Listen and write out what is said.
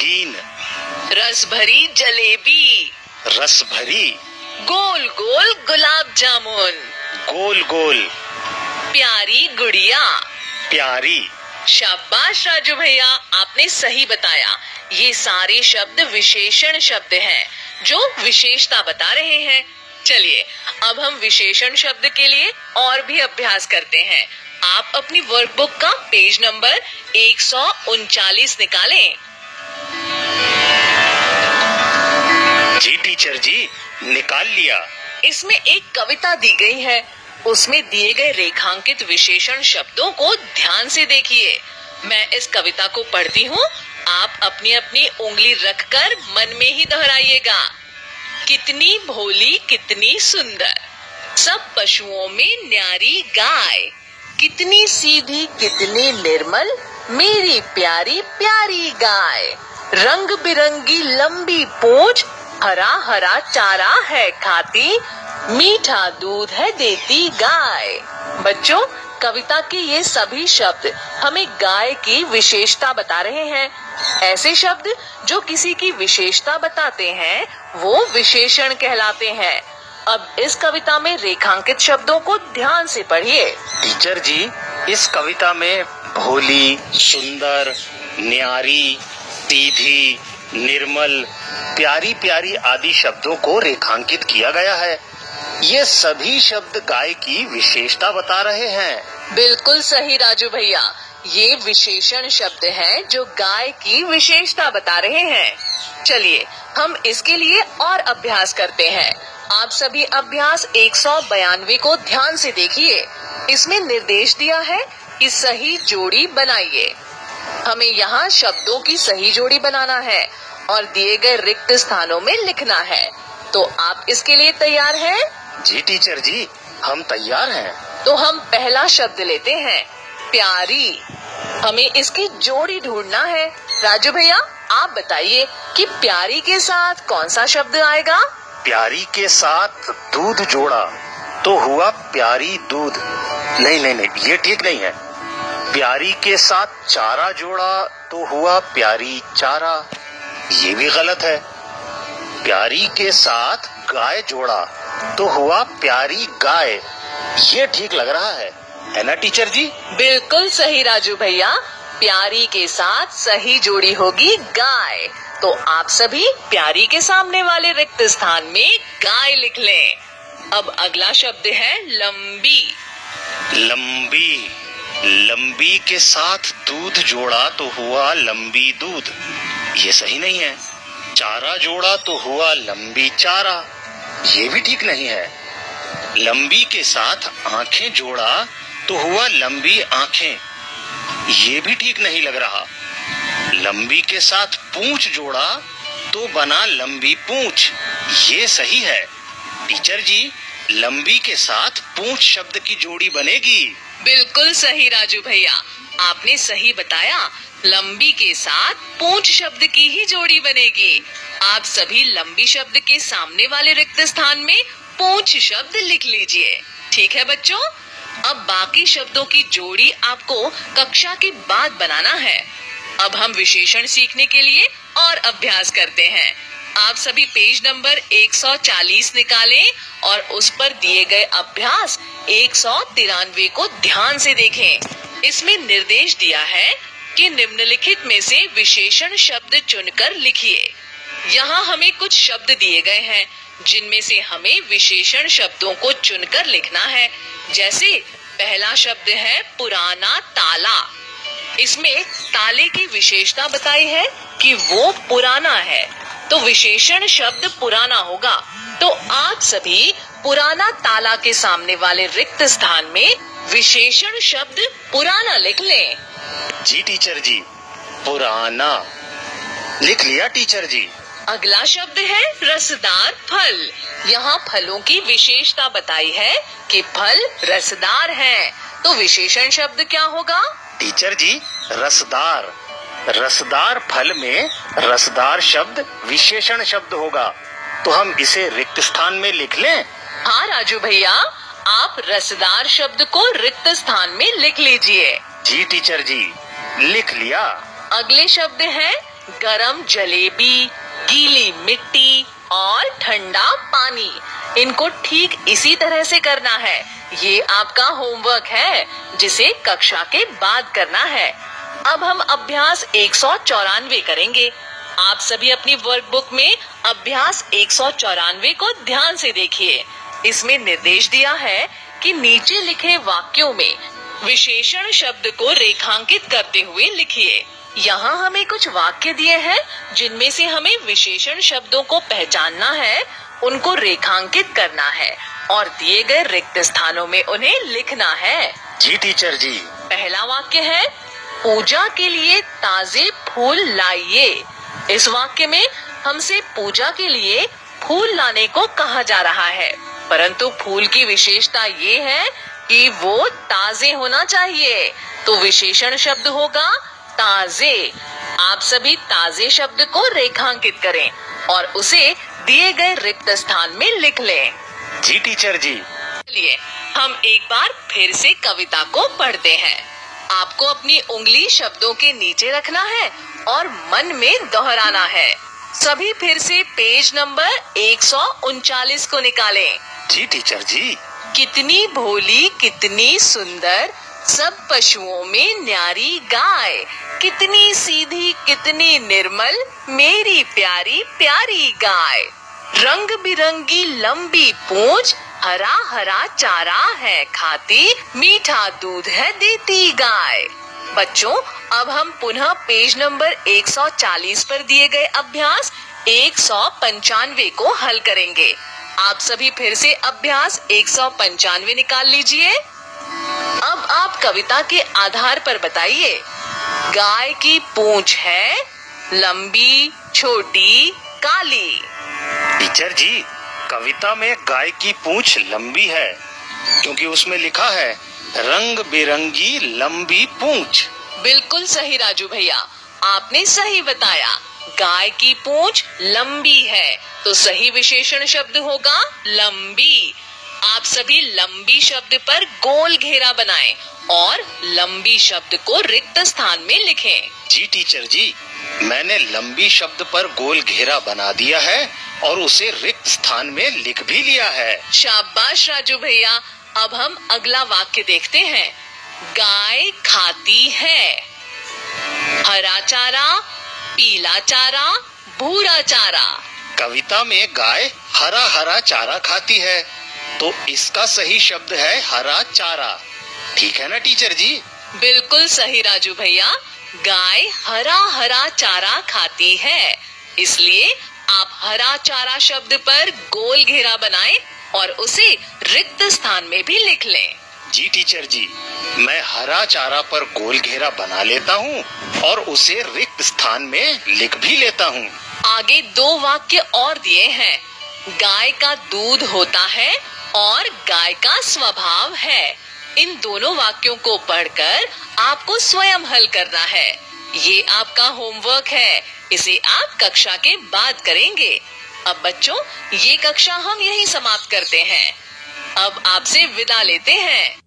रंगीन, रस भरी जलेबी, रस भरी, गोल गोल गुलाब जामुन, गोल गोल, प्यारी गुड़िया। प्यारी। शाबाश राजू भैया, आपने सही बताया। ये सारे शब्द विशेषण शब्द हैं जो विशेषता बता रहे हैं। चलिए अब हम विशेषण शब्द के लिए और भी अभ्यास करते हैं। आप अपनी वर्कबुक का पेज नंबर 139 निकालें। जी टीचर जी, निकाल लिया। इसमें एक कविता दी गई है, उसमें दिए गए रेखांकित विशेषण शब्दों को ध्यान से देखिए। मैं इस कविता को पढ़ती हूँ, आप अपनी अपनी उंगली रखकर मन में ही दोहराइएगा। कितनी भोली कितनी सुंदर, सब पशुओं में न्यारी गाय, कितनी सीधी कितनी निर्मल, मेरी प्यारी प्यारी गाय। रंग बिरंगी लंबी पूंछ, हरा हरा चारा है खाती, मीठा दूध है देती गाय। बच्चों, कविता के ये सभी शब्द हमें गाय की विशेषता बता रहे हैं। ऐसे शब्द जो किसी की विशेषता बताते हैं वो विशेषण कहलाते हैं। अब इस कविता में रेखांकित शब्दों को ध्यान से पढ़िए। टीचर जी, इस कविता में भोली, सुंदर, न्यारी, सीधी, निर्मल, प्यारी प्यारी आदि शब्दों को रेखांकित किया गया है। ये सभी शब्द गाय की विशेषता बता रहे हैं। बिल्कुल सही राजू भैया, ये विशेषण शब्द हैं जो गाय की विशेषता बता रहे हैं। चलिए हम इसके लिए और अभ्यास करते हैं। आप सभी अभ्यास 192 को ध्यान से देखिए। इसमें निर्देश दिया है कि सही जोड़ी बनाइए। हमें यहाँ शब्दों की सही जोड़ी बनाना है और दिए गए रिक्त स्थानों में लिखना है। तो आप इसके लिए तैयार हैं? जी टीचर जी, हम तैयार हैं। तो हम पहला शब्द लेते हैं, प्यारी। हमें इसकी जोड़ी ढूंढना है। राजू भैया, आप बताइए कि प्यारी के साथ कौन सा शब्द आएगा? प्यारी के साथ दूध जोड़ा तो हुआ प्यारी दूध। नहीं नहीं नहीं, ये ठीक नहीं है। प्यारी के साथ चारा जोड़ा तो हुआ प्यारी चारा, ये भी गलत है। प्यारी के साथ गाय जोड़ा तो हुआ प्यारी गाय, ये ठीक लग रहा है ना टीचर जी? बिल्कुल सही राजू भैया, प्यारी के साथ सही जोड़ी होगी गाय। तो आप सभी प्यारी के सामने वाले रिक्त स्थान में गाय लिख लें। अब अगला शब्द है लंबी। लंबी, लंबी के साथ दूध जोड़ा तो हुआ लंबी दूध, ये सही नहीं है। चारा जोड़ा तो हुआ लंबी चारा, ये भी ठीक नहीं है। लंबी के साथ आंखें जोड़ा तो हुआ लंबी आंखें, ये भी ठीक नहीं लग रहा। लंबी के साथ पूंछ जोड़ा तो बना लंबी पूंछ, ये सही है। टीचर जी, लंबी के साथ पूंछ शब्द की जोड़ी बनेगी। बिल्कुल सही राजू भैया, आपने सही बताया। लंबी के साथ पूंछ शब्द की ही जोड़ी बनेगी। आप सभी लंबी शब्द के सामने वाले रिक्त स्थान में पूंछ शब्द लिख लीजिए। ठीक है बच्चों, अब बाकी शब्दों की जोड़ी आपको कक्षा के बाद बनाना है। अब हम विशेषण सीखने के लिए और अभ्यास करते हैं। आप सभी पेज नंबर 140 निकालें और उस पर दिए गए अभ्यास 193 को ध्यान से देखें। इसमें निर्देश दिया है कि निम्नलिखित में से विशेषण शब्द चुनकर लिखिए। यहाँ हमें कुछ शब्द दिए गए हैं जिनमें से हमें विशेषण शब्दों को चुनकर लिखना है। जैसे पहला शब्द है पुराना ताला। इसमें ताले की विशेषता बताई है कि वो पुराना है, तो विशेषण शब्द पुराना होगा। तो आप सभी पुराना ताला के सामने वाले रिक्त स्थान में विशेषण शब्द पुराना लिख लें। जी टीचर जी, पुराना लिख लिया टीचर जी। अगला शब्द है रसदार फल। यहाँ फलों की विशेषता बताई है कि फल रसदार हैं, तो विशेषण शब्द क्या होगा? टीचर जी, रसदार। रसदार फल में रसदार शब्द विशेषण शब्द होगा, तो हम इसे रिक्त स्थान में लिख लें। हाँ राजू भैया, आप रसदार शब्द को रिक्त स्थान में लिख लीजिए। जी टीचर जी, लिख लिया। अगले शब्द है गरम जलेबी, गीली मिट्टी और ठंडा पानी। इनको ठीक इसी तरह से करना है। ये आपका होमवर्क है जिसे कक्षा के बाद करना है। अब हम अभ्यास 194 करेंगे। आप सभी अपनी वर्कबुक में अभ्यास 194 को ध्यान से देखिए। इसमें निर्देश दिया है कि नीचे लिखे वाक्यों में विशेषण शब्द को रेखांकित करते हुए लिखिए। यहाँ हमें कुछ वाक्य दिए हैं जिनमें से हमें विशेषण शब्दों को पहचानना है, उनको रेखांकित करना है और दिए गए रिक्त स्थानों में उन्हें लिखना है। जी टीचर जी। पहला वाक्य है, पूजा के लिए ताजे फूल लाइए। इस वाक्य में हमसे पूजा के लिए फूल लाने को कहा जा रहा है, परंतु फूल की विशेषता ये है कि वो ताजे होना चाहिए, तो विशेषण शब्द होगा ताजे। आप सभी ताजे शब्द को रेखांकित करें और उसे दिए गए रिक्त स्थान में लिख लें। जी टीचर जी। चलिए हम एक बार फिर से कविता को पढ़ते हैं। आपको अपनी उंगली शब्दों के नीचे रखना है और मन में दोहराना है। सभी फिर से पेज नंबर 139 को निकालें। जी टीचर जी। कितनी भोली कितनी सुंदर सब पशुओं में न्यारी गाय, कितनी सीधी कितनी निर्मल मेरी प्यारी प्यारी गाय। रंग बिरंगी लंबी पूंछ हरा हरा चारा है खाती, मीठा दूध है देती गाय। बच्चों अब हम पुनः पेज नंबर 140 पर दिए गए अभ्यास 195 को हल करेंगे। आप सभी फिर से अभ्यास 195 निकाल लीजिए। अब आप कविता के आधार पर बताइए, गाय की पूंछ है लंबी छोटी काली। टीचर जी, कविता में गाय की पूंछ लंबी है क्योंकि उसमें लिखा है रंग बिरंगी लंबी पूंछ। बिल्कुल सही राजू भैया, आपने सही बताया। गाय की पूंछ लंबी है तो सही विशेषण शब्द होगा लंबी। आप सभी लंबी शब्द पर गोल घेरा बनाएं और लंबी शब्द को रिक्त स्थान में लिखें। जी टीचर जी, मैंने लंबी शब्द पर गोल घेरा बना दिया है और उसे रिक्त स्थान में लिख भी लिया है। शाबाश राजू भैया। अब हम अगला वाक्य देखते हैं। गाय खाती है हरा चारा, पीला चारा, भूरा चारा। कविता में गाय हरा हरा चारा खाती है तो इसका सही शब्द है हरा चारा। ठीक है ना टीचर जी? बिल्कुल सही राजू भैया। गाय हरा हरा चारा खाती है, इसलिए आप हरा चारा शब्द पर गोल घेरा बनाएं और उसे रिक्त स्थान में भी लिख लें। जी टीचर जी, मैं हरा चारा पर गोल घेरा बना लेता हूँ और उसे रिक्त स्थान में लिख भी लेता हूँ। आगे दो वाक्य और दिए हैं। गाय का दूध होता है और गाय का स्वभाव है। इन दोनों वाक्यों को पढ़कर आपको स्वयं हल करना है। ये आपका होमवर्क है, इसे आप कक्षा के बाद करेंगे। अब बच्चों, ये कक्षा हम यहीं समाप्त करते हैं। अब आपसे विदा लेते हैं।